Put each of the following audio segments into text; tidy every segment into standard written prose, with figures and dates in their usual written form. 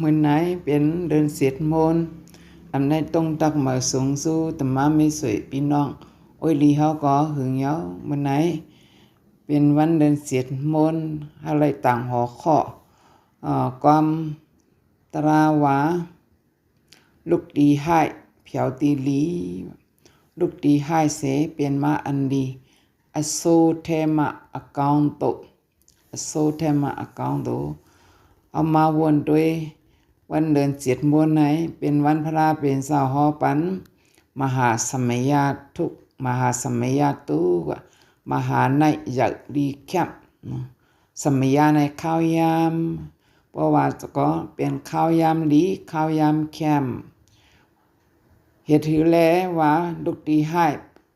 มื่อไหนเป็นเดินเสียดมนอำในตรงตักมาสูงสู้แต่มาไม่สวยพี่น้องโอ้ยลีเฮาก็หึงเยามื่อไหนเป็นวันเดินเสียดมนอะไรต่างหัวข้อความตราวาลูกดีให้เผียวตีลีลูกดีให้เสเป็นมาอันดีอโซเทมาอากาอุนโตอโซเทมาอากาอุนโตเอามาวนด้วยวันเดินเจ็ดมวนไหนเป็นวันพระเป็นสาวหอปันมหาสมัยยาทุกมหาสมัยยาตุกมหาในอยากดีแคบสมัยยาในข้าวยามเพราะว่าก็เป็นข้าวยามดีข้าวยามแคมเหตุถือแลว่าดุกดีให้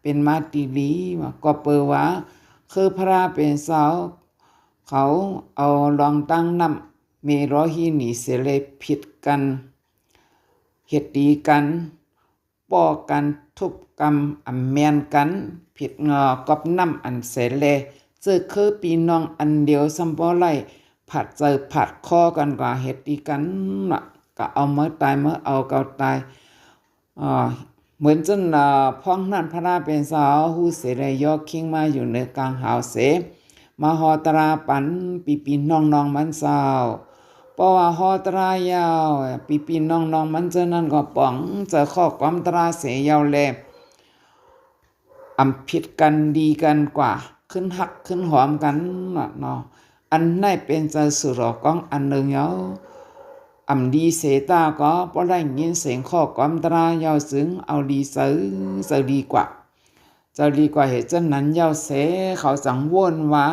เป็นมาตีลีว่าก็เปิดว่าคือพระเป็นสาวเขาเอาลองตั้งนำเมรอฮีหนีเสเลผิดกันเหตุดีกันป้อกันทุบกรรมอำแมนกันผิดงอกอบน้ำอันเสเลเจอคือปีน้องอันเดียวซัมบ่ไล่ผัดเจอผัดคอกันกว่าเหตุดีกันน่ะก็เอาเมื่อตายเมื่อเอาเก่าตายเหมือนจนพ้องนั่นพระเป็นสาวหูเสเลยอคิงมาอยู่ในกลางหาวเสมาหอตราปันปีน้องมันสาวเพราะว่าหอตรายาวปีน้องมันเจนั่นก็ป๋องเจอข้อความตราเสยาวแลอำผิดกันดีกันกว่าขึ้นหักขึ้นหอมกันเนาะอันไหนเป็นใจสุรก้องอันหนึ่งเยาอำดีเสตาก็เพราะได้ยินเสียงข้อความตรายาวซึ้งเอาดีเสือดีกว่าจะดีกว่าเหตุเช่นนั้นเยาเสเขาสังวนว่า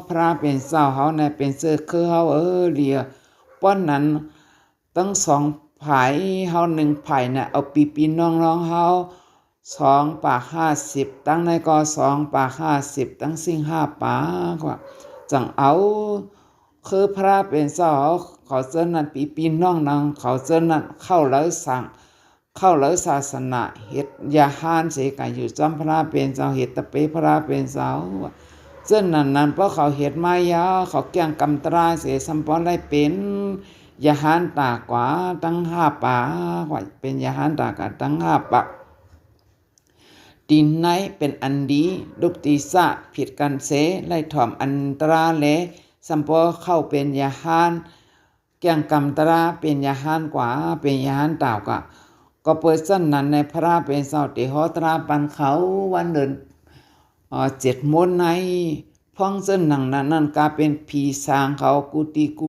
พระเป็นเจ้าเขาในเป็นเสื้อคือเขาเลียป้อนนั้นตั้งสองไผ่เฮาหนึ่งไผ่น่ะเอาปีน้องเฮา2 ปาก 50ตั้งในก็2 ปาก 50ตั้งสิ่ง5 ปากว่าจังเอาคือพระเป็นเจ้าเขาเจนั้นปีน้องเขาเจนั้นเข้าแล้วสั่งเข้าแล้วศาสนาเฮ็ดยาหานเสกอยู่จำพระเป็นเจ้าเฮ็ดตะเปพระเป็นเจ้าเจ้านั้นเพราะเขาเฮ็ดมายาเขาแก่งกำตราเสียสัมปอได้เป็นยาหานตากว่าตั้ง5 ปากว่าเป็นยาหานตากว่าตั้ง5 ปากดินไหนเป็นอันดีลูกตีสะผิดกันเสไล่ถ่อมอันตราเลสัมปอเข้าเป็นยาหานแก่งกำตราเป็นยาหานกว่าเป็นยาหานตากว่าก็เปิดสั้นนั้นในพระเป็นเสาติหอตราปันเขาวันเดิน7 มนในพ้องเส้นหนังนั้นกาเป็นผีสางเขากุติกุ